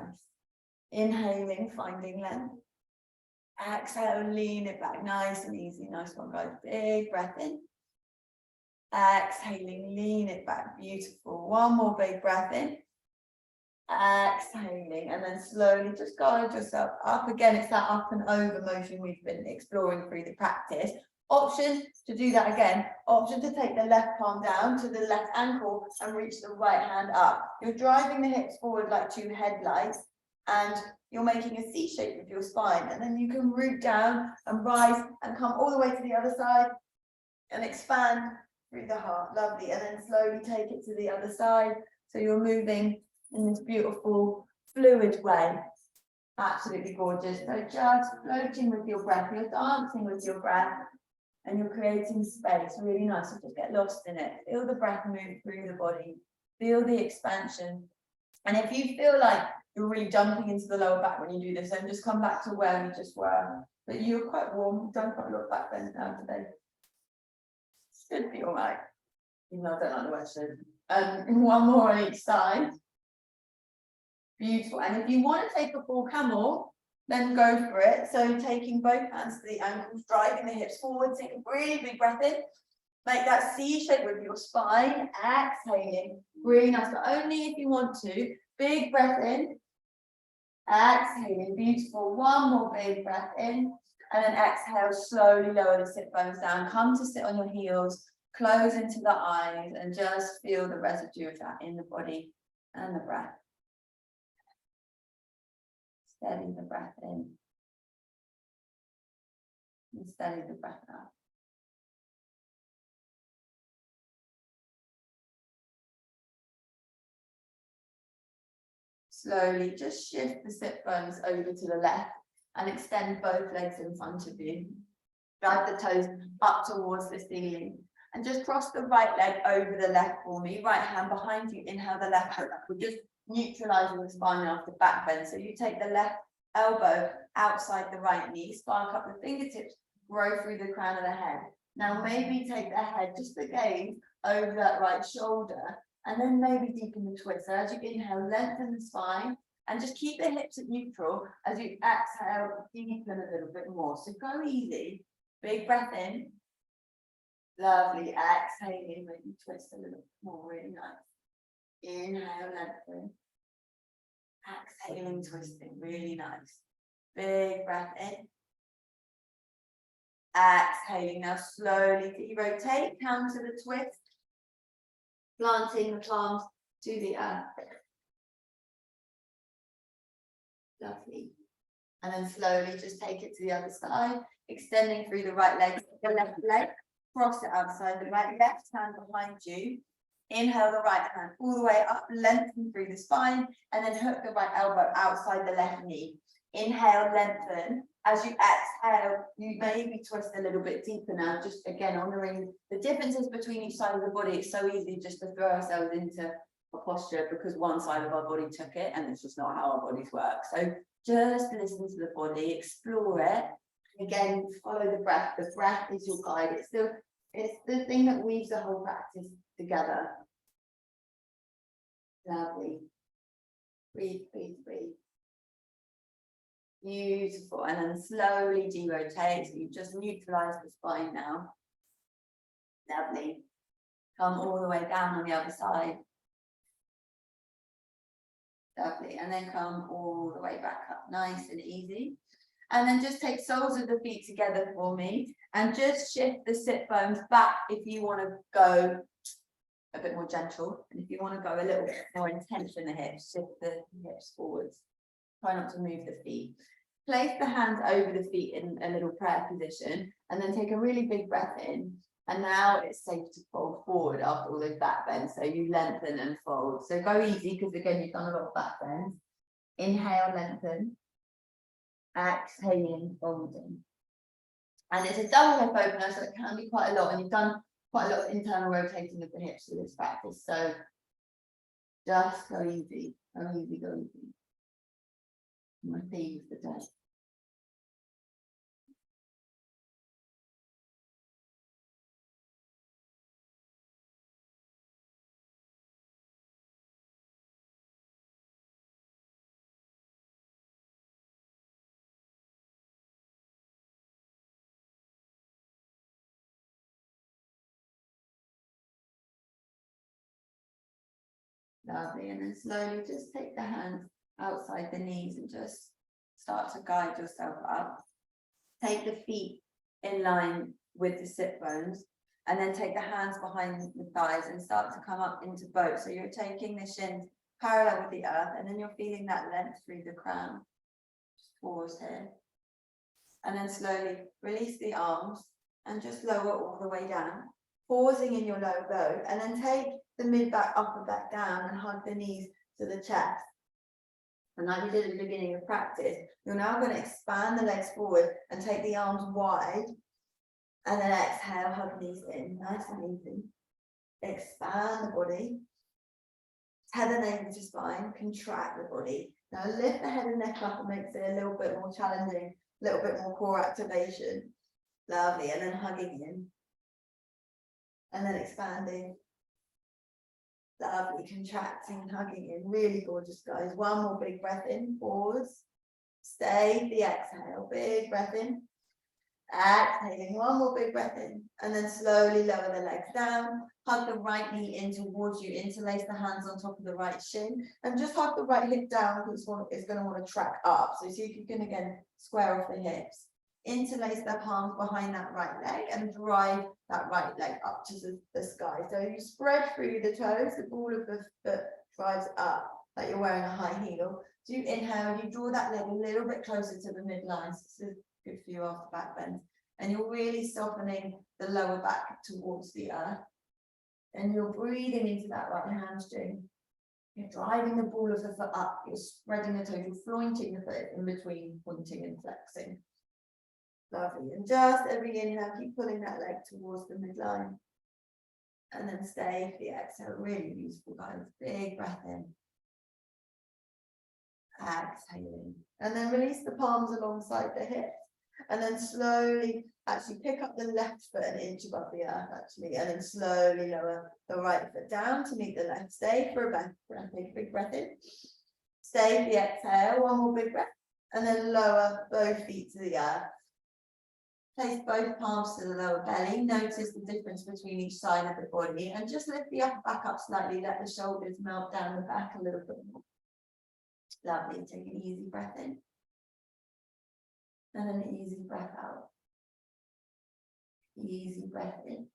Inhaling, finding length. Exhale, lean it back, nice and easy, nice one, guys. Big breath in. Exhaling, lean it back, beautiful. One more big breath in. Exhaling, and then slowly just guide yourself up. Again, it's that up and over motion we've been exploring through the practice. Option to do that again. Option to take the left palm down to the left ankle and reach the right hand up. You're driving the hips forward like two headlights, and you're making a C shape with your spine, and then you can root down and rise and come all the way to the other side and expand through the heart. Lovely. And then slowly take it to the other side. So you're moving in this beautiful fluid way. Absolutely gorgeous. So just floating with your breath, you're dancing with your breath, and you're creating space. Really nice. So just get lost in it. Feel the breath move through the body. Feel the expansion. And if you feel like you're really jumping into the lower back when you do this, then just come back to where we just were. But you're quite warm. You've done quite a lot of back bend now today. Should be all right. Even though I don't like the word should. One more on each side. Beautiful. And if you want to take a full camel, then go for it. So taking both hands to the ankles, driving the hips forward, take a really big breath in. Make that C shape with your spine, exhaling. Really nice, but only if you want to. Big breath in, exhaling, beautiful. One more big breath in, and then exhale, slowly lower the sit bones down. Come to sit on your heels, close into the eyes, and just feel the residue of that in the body and the breath. Steady the breath in, and steady the breath out. Slowly just shift the sit bones over to the left and extend both legs in front of you. Drive the toes up towards the ceiling and just cross the right leg over the left for me. Right hand behind you, inhale the left foot up. We're just neutralizing the spine after back bend. So you take the left elbow outside the right knee, spark up the fingertips, grow through the crown of the head. Now maybe take the head just again over that right shoulder, and then maybe deepen the twist. So as you inhale, lengthen the spine and just keep the hips at neutral. As you exhale, deepen a little bit more. So go easy. Big breath in. Lovely. Exhaling, maybe twist a little bit more. Really nice. Inhale, lengthen. Exhaling, twisting. Really nice. Big breath in. Exhaling. Now slowly de-rotate. Counter the twist. Planting the palms to the earth. Lovely. And then slowly just take it to the other side, extending through the right leg, the left leg, cross it outside the right, left hand behind you. Inhale the right hand all the way up, lengthen through the spine, and then hook the right elbow outside the left knee. Inhale, lengthen. As you exhale, you maybe twist a little bit deeper now, just again honoring the differences between each side of the body. It's so easy just to throw ourselves into a posture because one side of our body took it, and it's just not how our bodies work. So just listen to the body, explore it. Again, follow the breath. The breath is your guide. It's the thing that weaves the whole practice together. Lovely. Breathe, breathe, breathe. Beautiful. And then slowly de-rotate. So you've just neutralized the spine now. Lovely. Come all the way down on the other side. Lovely. And then come all the way back up. Nice and easy. And then just take soles of the feet together for me. And just shift the sit bones back if you want to go a bit more gentle. And if you want to go a little bit more intense in the hips, shift the hips forwards. Try not to move the feet. Place the hands over the feet in a little prayer position, and then take a really big breath in. And now it's safe to fold forward after all those back bends. So you lengthen and fold. So go easy, because again, you've done a lot of back bends. Inhale, lengthen. Exhaling, folding. And it's a double hip opener, so it can be quite a lot. And you've done quite a lot of internal rotating of the hips for this practice. So just go easy, go easy, go easy. My theme of the day. Lovely. And then slowly just take the hands outside the knees and just start to guide yourself up. Take the feet in line with the sit bones, and then take the hands behind the thighs and start to come up into boat. So you're taking the shins parallel with the earth, and then you're feeling that length through the crown. Pause here. And then slowly release the arms and just lower all the way down, pausing in your low bow, and then take the mid back, upper back down and hug the knees to the chest. And like we did at the beginning of practice, you're now going to expand the legs forward and take the arms wide, and then exhale, hug knees in, nice and easy. Expand the body, tether navel to spine, contract the body. Now lift the head and neck up and makes it a little bit more challenging, a little bit more core activation. Lovely, and then hugging in. And then expanding. Lovely, contracting, hugging in. Really gorgeous, guys. One more big breath in, pause. Stay the exhale, big breath in. Exhaling, one more big breath in. And then slowly lower the legs down. Hug the right knee in towards you. Interlace the hands on top of the right shin. And just hug the right hip down because it's going to want to track up. So see if you can again square off the hips. Interlace the palms behind that right leg and drive that right leg up to the sky. So you spread through the toes, the ball of the foot drives up like you're wearing a high heel. So you inhale, you draw that leg a little bit closer to the midline. So this is good for you after back bend. And you're really softening the lower back towards the earth. And you're breathing into that right hamstring. You're driving the ball of the foot up. You're spreading the toes. You're flointing the foot in between pointing and flexing. Lovely. And just every inhale, keep pulling that leg towards the midline. And then stay for the exhale. Really useful, guys. Big breath in. Exhaling. And then release the palms alongside the hips. And then slowly actually pick up the left foot an inch above the earth, actually. And then slowly lower the right foot down to meet the left. Stay for a breath. Take a big breath in. Stay for the exhale. One more big breath. And then lower both feet to the earth. Place both palms to the lower belly. Notice the difference between each side of the body. And just lift the upper back up slightly. Let the shoulders melt down the back a little bit more. Lovely. Take an easy breath in. And an easy breath out. Easy breath in.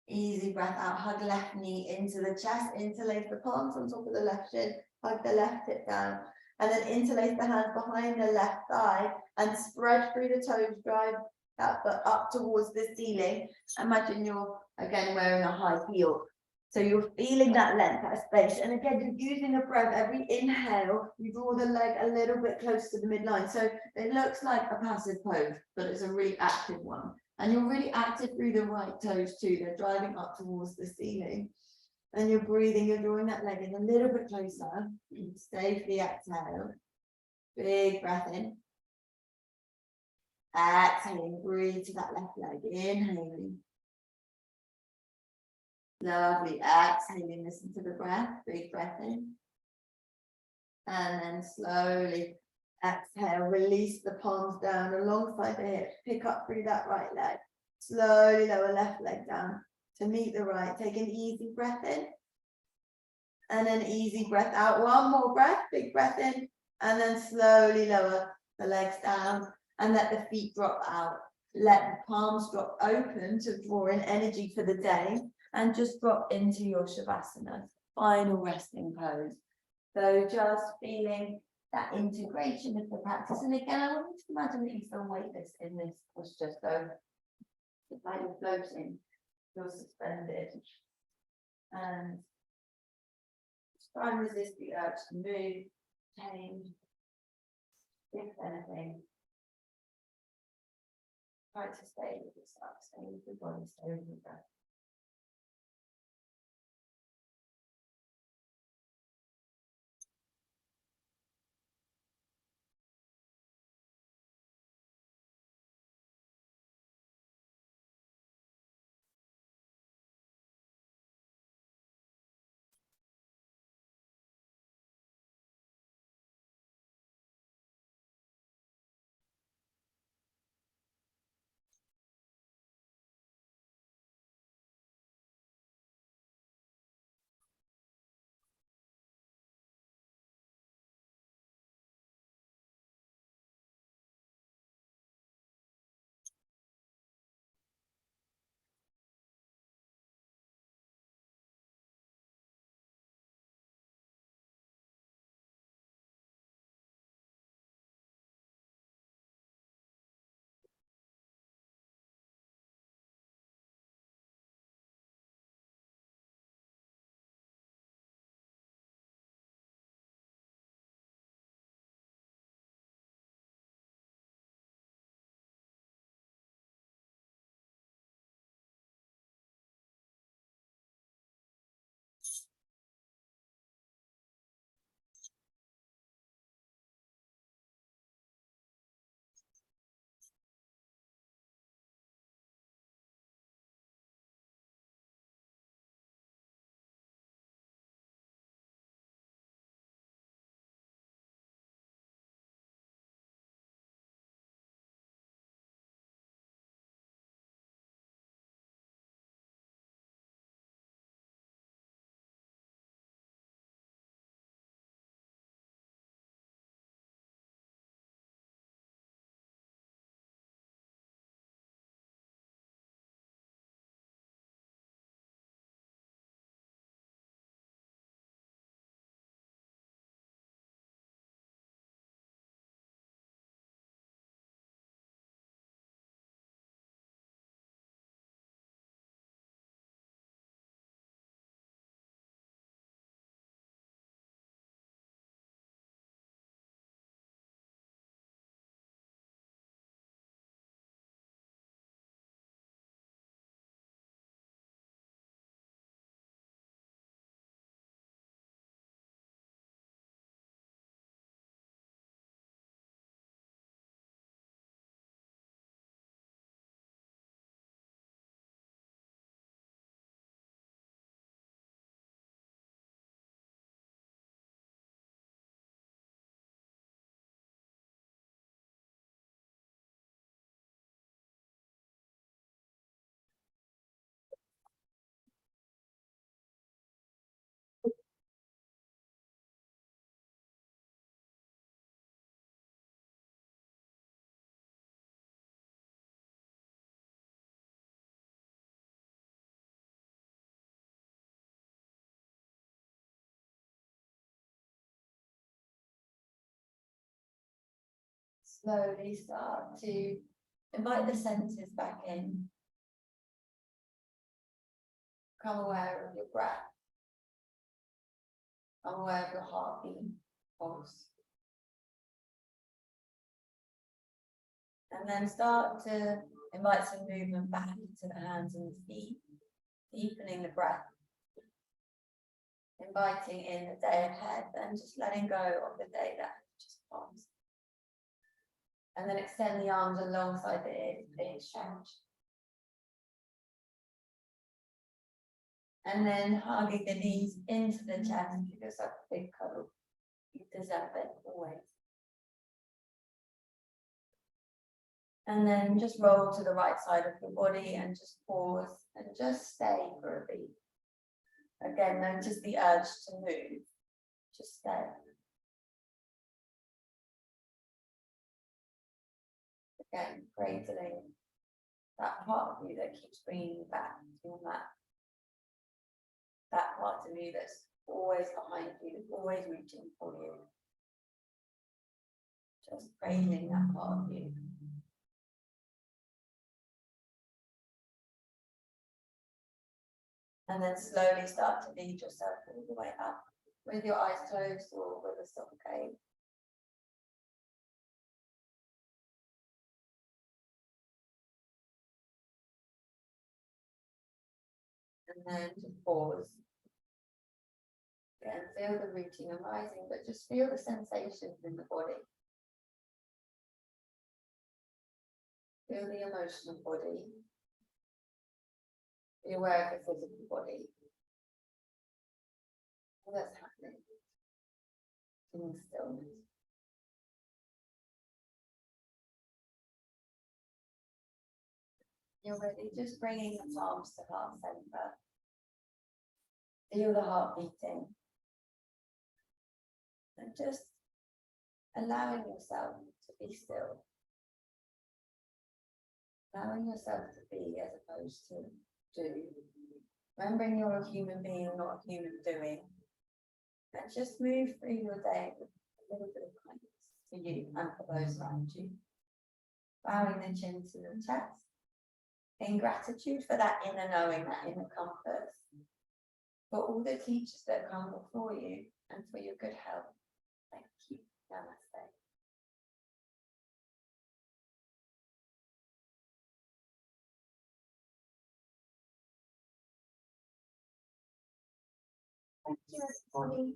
Easy breath out. Hug left knee into the chest. Interlace the palms on top of the left shin. Hug the left hip down. And then interlace the hands behind the left thigh and spread through the toes, drive that foot up towards the ceiling. Imagine you're again wearing a high heel. So you're feeling that length, that space. And again, you're using a breath. Every inhale, you draw the leg a little bit close to the midline. So it looks like a passive pose, but it's a really active one. And you're really active through the right toes too. They're driving up towards the ceiling. And you're breathing, you're drawing that leg in a little bit closer. Stay for the exhale. Big breath in. Exhaling, breathe to that left leg. Inhaling. Lovely. Exhaling, listen to the breath. Big breath in. And then slowly exhale, release the palms down alongside the hips. Pick up through that right leg. Slowly lower left leg down to meet the right. Take an easy breath in. And an easy breath out. One more breath. Big breath in. And then slowly lower the legs down and let the feet drop out. Let the palms drop open to draw in energy for the day and just drop into your Shavasana, final resting pose. So just feeling that integration of the practice. And again, I want you to imagine that you feel weightless in this posture. So it's like you're floating, you're suspended. And try and resist the urge to move, change, if anything. Try to stay with yourself, stay with the body, stay with the breath. slowly start to invite the senses back in. Become aware of your breath. Become aware of your heartbeat, pulse. And then start to invite some movement back into the hands and the feet, deepening the breath. Inviting in the day ahead and just letting go of the day that just passed. And then extend the arms alongside the ears, big stretch. And then hugging the knees into the chest, give yourself a big cuddle. You deserve it always. And then just roll to the right side of your body and just pause and just stay for a beat. Again, notice the urge to move. Just stay. Again, cradling that part of you that keeps bringing you back to your mat. That part of you that's always behind you, always reaching for you. Just cradling that part of you. And then slowly start to lead yourself all the way up with your eyes closed or with a soft gaze. And then just pause. Again, feel the rooting arising, but just feel the sensations in the body. Feel the emotional body. Be aware of the physical body. All that's happening in the stillness. You're ready, just bringing the palms to heart center. Feel the heart beating. And just allowing yourself to be still. Allowing yourself to be as opposed to do. Remembering you're a human being, not a human doing. And just move through your day with a little bit of kindness for you and for those around you. Bowing the chin to the chest. In gratitude for that inner knowing, that inner comfort. For all the teachers that come before you and for your good health. Thank you. Namaste. Thank you, everybody.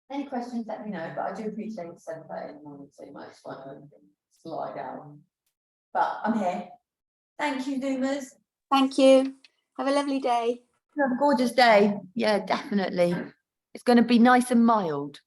Any questions, let me know, but I do appreciate it's 7:30 in the morning, so you might just want to slide out. But I'm here. Thank you, Zoomers. Thank you. Have a lovely day. Have a gorgeous day. Yeah, definitely. It's going to be nice and mild.